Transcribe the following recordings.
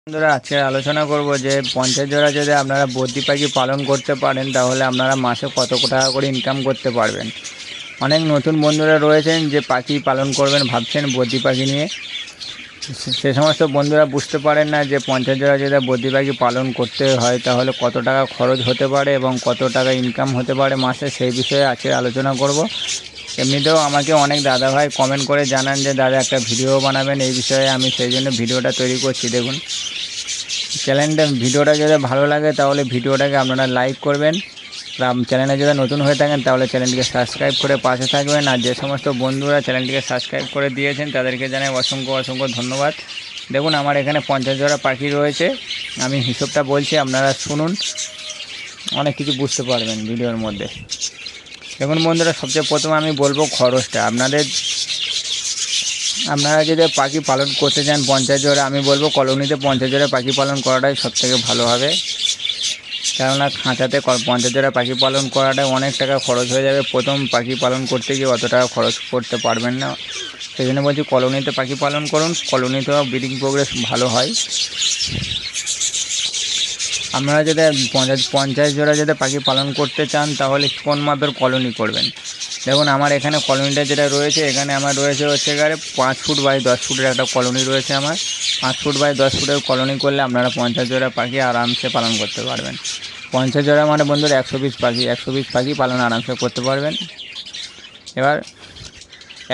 বন্ধুরা আজকে আলোচনা করব যে 50 জোড়া যদি আপনারা বদ্রি পাখি পালন করতে পারেন তাহলে আপনারা মাসে কত টাকা করে ইনকাম করতে পারবেন। অনেক নতুন বন্ধুরা রয়েছেন যে পাখি পালন করবেন ভাবছেন বদ্রি পাখি নিয়ে, সে সমস্ত বন্ধুরা বুঝতে পারেন না যে 50 জোড়া যদি বদ্রি পাখি পালন করতে হয় তাহলে কত টাকা খরচ হতে পারে এবং কত টাকা ইনকাম হতে পারে মাসে, সেই বিষয়ে আজকে আলোচনা করব। এমনিতেও আমাকে অনেক দাদাভাই কমেন্ট করে জানান যে দাদা একটা ভিডিও বানাবেন এই বিষয়ে, আমি সেই জন্য ভিডিওটা তৈরি করছি। দেখুন ভিডিওটা যদি ভালো লাগে তাহলে ভিডিওটাকে আপনারা লাইক করবেন, চ্যানেলে যদি নতুন হয়ে থাকেন তাহলে চ্যানেলটিকে সাবস্ক্রাইব করে পাশে থাকবেন। আর যে সমস্ত বন্ধুরা চ্যানেলটিকে সাবস্ক্রাইব করে দিয়েছেন তাদেরকে জানাই অসংখ্য ধন্যবাদ। দেখুন আমার এখানে 50 জোড়া পাখি রয়েছে, আমি হিসেবটা বলছি আপনারা শুনুন, অনেক কিছু বুঝতে পারবেন ভিডিওর মধ্যে। দেখুন বন্ধুরা, সবচেয়ে প্রথমে আমি বলবো খরচটা। আপনারা যদি পাখি পালন করতে চান 50 জোড়া, আমি বলবো কলোনিতে 50 জোড়া পাখি পালন করাটাই সবথেকে ভালো হবে। কেননা খাঁচাতে 50 জোড়া পাখি পালন করাটাই অনেক টাকা খরচ হয়ে যাবে, প্রথম পাখি পালন করতে গিয়ে অত টাকা খরচ করতে পারবেন না। সেই জন্য বলছি কলোনিতে পাখি পালন করুন, কলোনিতেও ব্রিডিং প্রোগ্রেস ভালো হয়। আপনারা যদি 50 জোড়া যদি পাখি পালন করতে চান তাহলে কোন মাপের কলোনি করবেন। দেখুন আমার এখানে কলোনিটা যেটা রয়েছে, এখানে আমার রয়েছে হচ্ছে 5 ফুট বাই 10 ফুটের একটা কলোনি রয়েছে। আমার 5 ফুট বাই 10 ফুটের কলোনি করলে আপনারা 50 জোড়া পাখি আরামসে পালন করতে পারবেন। 50 জোড়া মানে বন্ধুরা 120 পাখি পালন আরামসে করতে পারবেন। এবার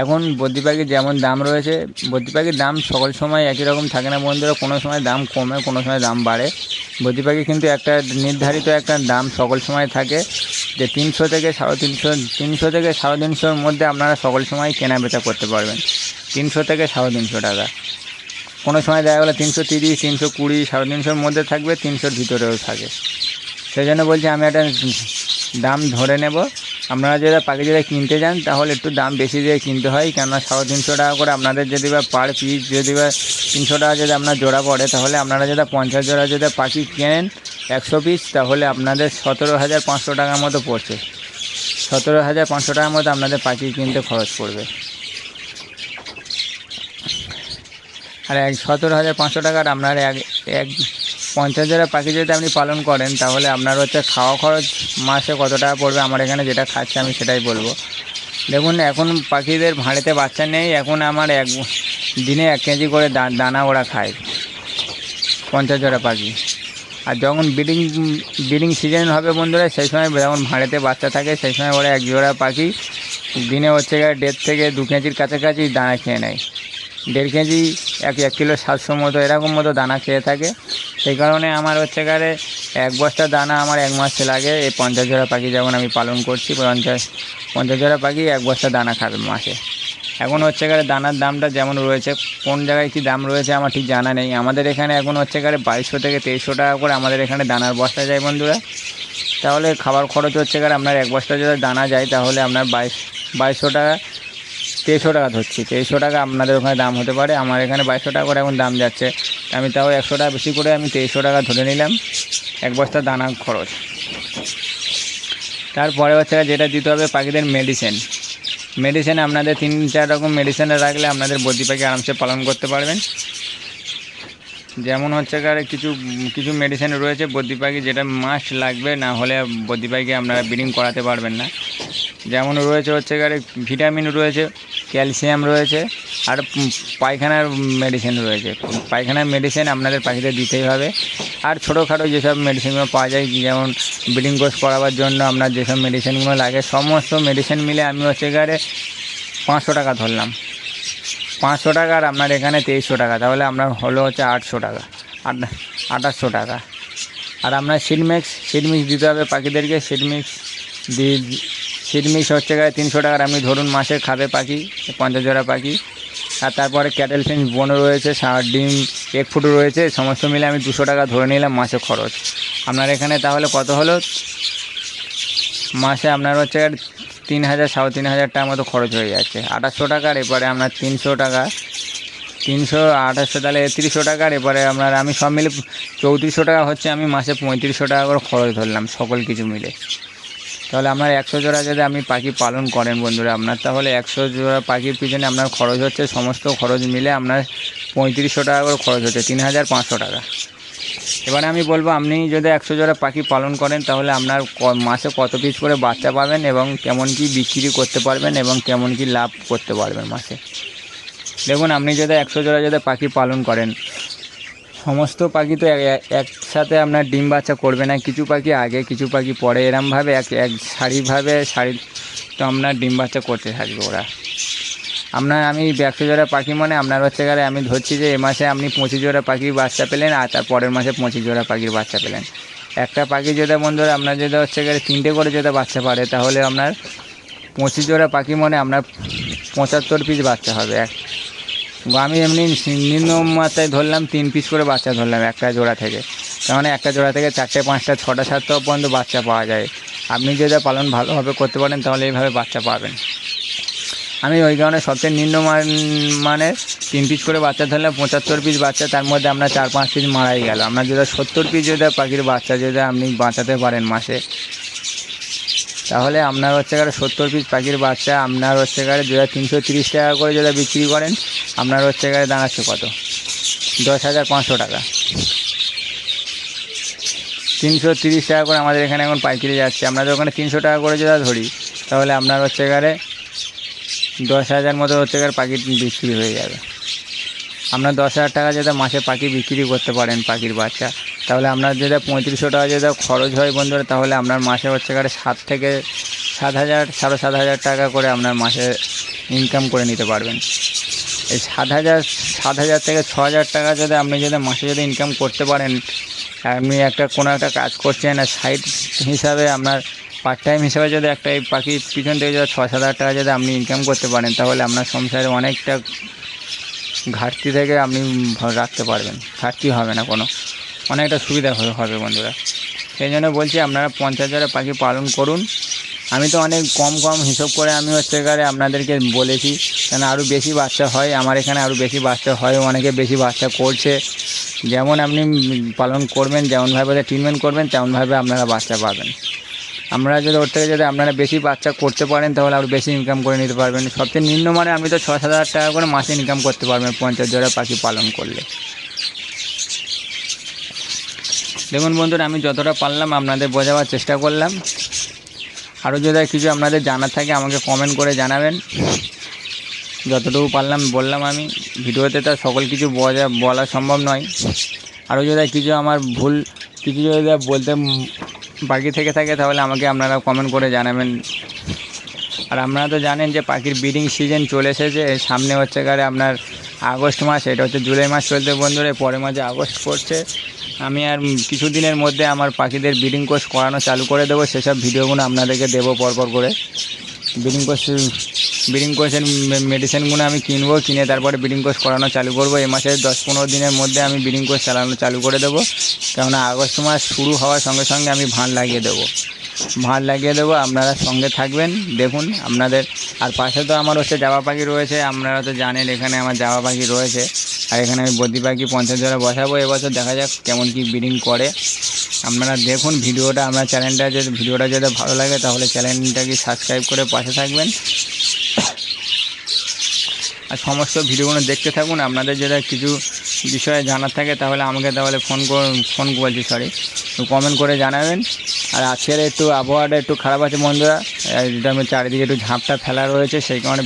এখন বদ্রি পাখির যেমন দাম রয়েছে, বদ্রি পাখির দাম সকল সময় একই রকম থাকে না বন্ধুরা, কোনো সময় দাম কমে কোনো সময় দাম বাড়ে। বদ্রি পাখি কিন্তু একটা নির্ধারিত একটা দাম সকল সময় থাকে, যে 300 থেকে 350-350-350-র মধ্যে আপনারা সকল সময় কেনা বেচা করতে পারবেন। 300 থেকে 350 টাকা, কোনো সময় দেখা গেলো 330, 320, 350-র মধ্যে থাকবে, 300-র ভিতরেও থাকে। সেই জন্য বলছি আমি একটা দাম ধরে নেব। আপনারা যারা পাখি যারা কিনতে যান তাহলে একটু দাম বেশি দিয়ে কিনতে হয়, কেননা 350 টাকা করে আপনাদের যদি বা পার পিস যদি বা 300 টাকা যদি আপনার জোড়া পড়ে, তাহলে আপনারা যদি 50 জোড়া যদি পাখি কেনেন 100 পিস, তাহলে আপনাদের 17,500 টাকার মতো পড়ছে। 17,500 টাকার মতো আপনাদের পাখি কিনতে খরচ পড়বে। আর 17,500 টাকার আপনার এক 50 জোড়া পাখি যদি আপনি পালন করেন তাহলে আপনার হচ্ছে খাওয়া খরচ মাসে কত টাকা পড়বে। আমার এখানে যেটা খাচ্ছে আমি সেটাই বলবো। দেখুন এখন পাখিদের ভাঁড়েতে বাচ্চা নেই, এখন আমার দিনে 1 কেজি করে দানা ওরা খায় 50 জোড়া পাখি। আর যখন ব্রিডিং সিজন হবে বন্ধুরা, সেই সময় যখন ভাঁড়েতে বাচ্চা থাকে সেই সময় ওরা 1 জোড়া পাখি দিনে হচ্ছে 1.5 থেকে 2 কেজির কাছাকাছি দানা খেয়ে নেয়। 1.5 কেজি 1 কিলো 700 মতো এরকম মতো দানা খেয়ে থাকে। সেই কারণে আমার হচ্ছে 1 বস্তা দানা আমার 1 মাস লাগে। এই 50 জোড়া পাখি যখন আমি পালন করছি, 50 জোড়া পাখি 1 বস্তা দানা খাবে মাসে। এখন হচ্ছে দানার দামটা যেমন রয়েছে, কোন জায়গায় কী দাম রয়েছে আমার ঠিক জানা নেই। আমাদের এখানে এখন হচ্ছে 2200 থেকে 2300 টাকা করে আমাদের এখানে দানার বস্তা যায় বন্ধুরা। তাহলে খাবার খরচ হচ্ছে আপনার 1 বস্তা যদি দানা যায় তাহলে আপনার 2200 টাকা, 2300 টাকা ধরছি, 2300 টাকা আপনাদের ওখানে দাম হতে পারে। আমার এখানে 2200 টাকা করে এখন দাম যাচ্ছে, আমি তাও 100 টাকা বেশি করে আমি 2300 টাকা ধরে নিলাম 1 বস্তা দানা খরচ। তারপরে হচ্ছে যেটা দিতে হবে পাখিদের মেডিসিন আপনাদের 3-4 রকম মেডিসিনে রাখলে আপনাদের বদ্রি পাখি আরামসে পালন করতে পারবেন। যেমন হচ্ছে কিছু মেডিসিন রয়েছে বদ্রি পাখি যেটা মাস্ট লাগবে, না হলে বদ্রি পাখি আপনারা ব্রিডিং করাতে পারবেন না। যেমন রয়েছে হচ্ছে ভিটামিন রয়েছে, ক্যালসিয়াম রয়েছে, আর পায়খানার মেডিসিন রয়েছে। পায়খানার মেডিসিন আপনাদের পাখিদের দিতেই হবে। আর ছোটোখাটো যেসব মেডিসিনগুলো পাওয়া যায়, যেমন ব্রিডিং কোর্স করাবার জন্য আপনার যেসব মেডিসিনগুলো লাগে, সমস্ত মেডিসিন মিলে আমি হচ্ছে 500 টাকা ধরলাম। 500 টাকা আর আপনার এখানে 2300 টাকা, তাহলে আপনার হলো হচ্ছে 800 টাকা, 2800 টাকা। আর আপনার সিডমিক্স দিতে হবে পাখিদেরকে। সিডমিক্স হচ্ছে 300 টাকার আপনি ধরুন মাসে খাবে পাখি 50 জোড়া পাখি। আর তারপরে ক্যাটেল ফিন্স বোনও রয়েছে, ডিম 1 ফুট রয়েছে, সমস্ত মিলে আমি 200 টাকা ধরে নিলাম মাসে খরচ। আপনার এখানে তাহলে কত হলো, মাসে আপনার হচ্ছে 3,000-3,500 টাকার মতো খরচ হয়ে যাচ্ছে। 2800 টাকার এরপরে আপনার 300 টাকা, 300 2800 তাহলে 300 টাকার এরপরে আপনার আমি সব মিলে 3400 টাকা হচ্ছে, আমি মাসে 3500 টাকা করে খরচ ধরলাম সকল কিছু মিলে। তাহলে আপনার 100 জোড়া যদি আপনি পাখি পালন করেন বন্ধুরা, আপনার তাহলে 100 জোড়া পাখির পিছনে আপনার খরচ হচ্ছে, সমস্ত খরচ মিলে আপনার 3500 টাকা করে খরচ হচ্ছে, 3500 টাকা। এবারে আমি বলবো আপনি যদি 100 জোড়া পাখি পালন করেন তাহলে আপনার মাসে কত পিস করে বাচ্চা পাবেন এবং কেমন কি বিক্রি করতে পারবেন এবং কেমন কি লাভ করতে পারবেন মাসে। দেখুন আপনি যদি 100 জোড়া যদি পাখি পালন করেন, সমস্ত পাখি তো একসাথে আপনার ডিম বাচ্চা করবে না, কিছু পাখি আগে কিছু পাখি পরে, এরমভাবে এক সারি তো আপনার ডিম বাচ্চা করতে থাকবে ওরা। আমি 100 জোড়া পাখি মানে আপনার হচ্ছে গেলে আমি ধরছি যে এ মাসে আপনি 25 জোড়া পাখির বাচ্চা পেলেন আর তার পরের মাসে 25 জোড়া পাখির বাচ্চা পেলেন। একটা পাখি যদি বন্ধুরা আপনার যদি হচ্ছে গেলে 3টে করে যদি বাচ্চা পারে তাহলে আপনার 25 জোড়া পাখি মানে আপনার 75 পিস বাচ্চা হবে। আমি এমনি নিম্ন মাত্রায় ধরলাম 3 পিস করে বাচ্চা ধরলাম একটা জোড়া থেকে, তার মানে একটা জোড়া থেকে 4টে 5টা 6টা 7টা পর্যন্ত বাচ্চা পাওয়া যায়। আপনি যদি পালন ভালোভাবে করতে পারেন তাহলে এইভাবে বাচ্চা পাবেন। আমি ওই কারণে সবচেয়ে নিম্ন মানের 3 পিস করে বাচ্চা ধরলাম, 75 পিস বাচ্চা, তার মধ্যে আপনার 4-5 পিস মারাই গেল। আপনার যদি 70 পিস যদি পাখির বাচ্চা যদি আপনি বাঁচাতে পারেন মাসে, তাহলে আপনার হচ্ছে গেলে 70 পিস পাখির বাচ্চা আপনার হচ্ছে গেলে যদি 330 টাকা করে যদি বিক্রি করেন, আপনার হচ্ছে গেলে দাঁড়াচ্ছে কত, 10,500 টাকা। 330 টাকা করে আমাদের এখানে এখন পাইকারি যাচ্ছে। আপনাদের ওখানে 300 টাকা করে যদি ধরি তাহলে আপনার হচ্ছে গেলে 10,000 মতো হচ্ছে গেলে পাখি বিক্রি হয়ে যাবে। আপনার 10,000 টাকা যদি মাসে পাখি বিক্রি করতে পারেন পাখির বাচ্চা, তাহলে আপনার যদি 3500 টাকা যদি খরচ হয় বন্ধুরা, তাহলে আপনার মাসে হচ্ছে গেলে 7 থেকে 7,000 7,500 টাকা করে আপনার মাসে ইনকাম করে নিতে পারবেন। এই 7,000 থেকে 6,000 টাকা যদি আপনি যদি মাসে যদি ইনকাম করতে পারেন, আপনি কোনো একটা কাজ করছেন আর সাইড হিসাবে আপনার পার্ট টাইম হিসাবে যদি একটা এই পাখির পিছন থেকে যদি 6-7 টাকা যদি আপনি ইনকাম করতে পারেন, তাহলে আপনার সংসারে অনেকটা ঘাটতি থেকে আপনি রাখতে পারবেন, ঘাটতি হবে না কোনো, অনেকটা সুবিধা হবে বন্ধুরা। সেই জন্য বলছি আপনারা 50 জোড়া পাখি পালন করুন। আমি তো অনেক কম হিসাব করে আমি হচ্ছে গেলে আপনাদেরকে বলেছি, কেন আরও বেশি বাচ্চা হয় আমার এখানে, আরও বেশি বাচ্চা হয়, অনেকে বেশি বাচ্চা করছে। যেমন আপনি পালন করবেন, যেমনভাবে ট্রিটমেন্ট করবেন তেমনভাবে আপনারা বাচ্চা পাবেন। আমরা যদি ওর থেকে যদি আপনারা বেশি বাচ্চা করতে পারেন তাহলে আরও বেশি ইনকাম করে নিতে পারবেন। সবচেয়ে নিম্ন মানে আপনি তো 6-7 হাজার টাকা করে মাসে ইনকাম করতে পারবেন 50 জোড়া পাখি পালন করলে। দেখুন বন্ধুরা, আমি যতটা পারলাম আপনাদের বোঝাবার চেষ্টা করলাম। আরও যদি কিছু আপনাদের জানার থাকে আমাকে কমেন্ট করে জানাবেন। যতটুকু পারলাম বললাম। আমি ভিডিওতে তো সকল কিছু বলা সম্ভব নয়। আরও যদি কিছু আমার ভুল কিছু যদি বলতে বাকি থেকে থাকে তাহলে আমাকে আপনারা কমেন্ট করে জানাবেন। আর আপনারা তো জানেন যে পাখির ব্রিডিং সিজন চলে এসেছে, সামনে হচ্ছে গেলে আপনার আগস্ট মাস, এটা হচ্ছে জুলাই মাস চলতে বন্ধুরা, পরের মাসে আগস্ট পড়ছে। আমি আর কিছুদিনের মধ্যে আমার পাখিদের ব্রিডিং কোর্স করানো চালু করে দেবো, সেসব ভিডিওগুলো আপনাদেরকে দেবো পরপর করে। ব্রিডিং কোর্সের মেডিসিনগুলো আমি কিনে তারপরে ব্রিডিং কোর্স করানো চালু করবো। এই মাসের 10-15 দিনের মধ্যে আমি ব্রিডিং কোর্স চালু করে দেবো, কেননা আগস্ট মাস শুরু হওয়ার সঙ্গে সঙ্গে আমি ভাঁড় লাগিয়ে দেবো। আপনারা সঙ্গে থাকবেন, দেখুন আপনাদের। আর পাশে তো আমার হচ্ছে জাবা পাখি রয়েছে, আপনারা তো জানেন এখানে আমার জাবা পাখি রয়েছে। আর এখানে আমি বদ্রি পাখি 50 জোড়া বসাবো এবছর, দেখা যাক কেমন কি ব্রিডিং করে। আপনারা দেখুন ভিডিওটা, আমার ভিডিওটা যদি ভালো লাগে তাহলে চ্যানেলটাকে সাবস্ক্রাইব করে পাশে থাকবেন আর সমস্ত ভিডিওগুলো দেখতে থাকুন। আপনাদের যদি কিছু বিষয়ে জানার থাকে তাহলে আমাকে কমেন্ট করে জানাবেন। আর আজকের একটু আবহাওয়াটা একটু খারাপ আছে বন্ধুরা, এটা আমি চারিদিকে একটু ঝাপটা ফেলা রয়েছে, সেই কারণে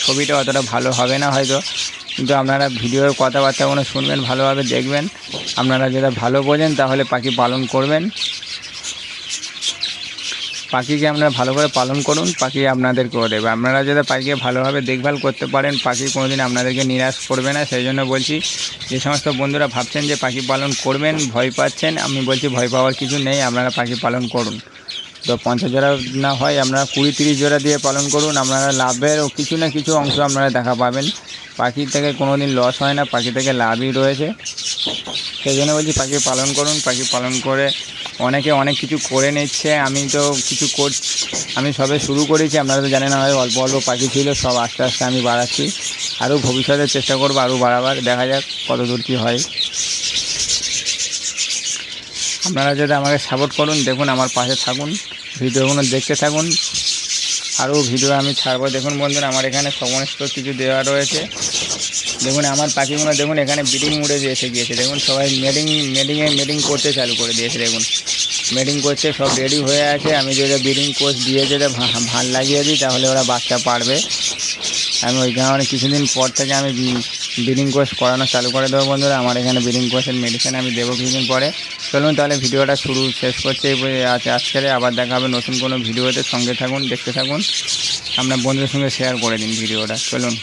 ছবিটা অতটা ভালো হবে না হয়তো, কিন্তু আপনারা ভিডিওর কথাবার্তাগুলো শুনবেন, ভালোভাবে দেখবেন। আপনারা যেটা ভালো বোঝেন তাহলে পাখি পালন করবেন। পাখিকে আপনারা ভালো করে পালন করুন, পাখি আপনাদের করে দেবে। আপনারা যদি পাখিকে ভালোভাবে দেখভাল করতে পারেন, পাখি কোনোদিন আপনাদেরকে নিরাশ করবে না। সেই জন্য বলছি, যে সমস্ত বন্ধুরা ভাবছেন যে পাখি পালন করবেন, ভয় পাচ্ছেন, আমি বলছি ভয় পাওয়ার কিছু নেই, আপনারা পাখি পালন করুন। তো 50 জোড়া না হয় আপনারা 20-30 জোড়া দিয়ে পালন করুন, আপনারা লাভের কিছু না কিছু অংশ আপনারা দেখা পাবেন। পাখি থেকে কোনো দিন লস হয় না, পাখি থেকে লাভই রয়েছে। সেই জন্য বলছি পাখি পালন করুন। পাখি পালন করে অনেকে অনেক কিছু করে নিচ্ছে, আমি তো কিছু আমি সবে শুরু করেছি। আপনারা তো জানেন আমার অল্প পাখি ছিল, সব আস্তে আস্তে আমি বাড়াচ্ছি। আরও ভবিষ্যতে চেষ্টা করবো আরও বাড়াবার, দেখা যাক কত দূর কী হয়। আপনারা যদি আমাকে সাপোর্ট করুন, দেখুন আমার পাশে থাকুন, ভিডিওগুলো দেখতে থাকুন। আরও ভিডিও আমি ছাড়বো। দেখুন বন্ধুরা, আমার এখানে সমস্ত কিছু দেওয়া রয়েছে, দেখুন আমার পাখিগুলো দেখুন এখানে ব্রিডিং মুডে এসে গিয়েছে, দেখুন সবাই মেডিং করতে চালু করে দিয়েছে, দেখুন মেডিং করতে সব রেডি হয়ে আছে। আমি যদি ব্রিডিং কোর্স দিয়ে যদি ভাল লাগিয়ে দিই তাহলে ওরা বাচ্চা পারবে। আমি ওই কারণে কিছুদিন পর থেকে আমি ব্রিডিং কোর্স করানো চালু করে দেবো বন্ধুরা। আমার এখানে ব্রিডিং কোর্সের মেডিসিন আমি দেবো কিছুদিন পরে। চলুন তাহলে ভিডিওটা শেষ করছে আজকে। আবার দেখা হবে নতুন কোনো ভিডিওতে, সঙ্গে থাকুন, দেখতে থাকুন, আপনার বন্ধুদের সঙ্গে শেয়ার করে দিন ভিডিওটা। চলুন।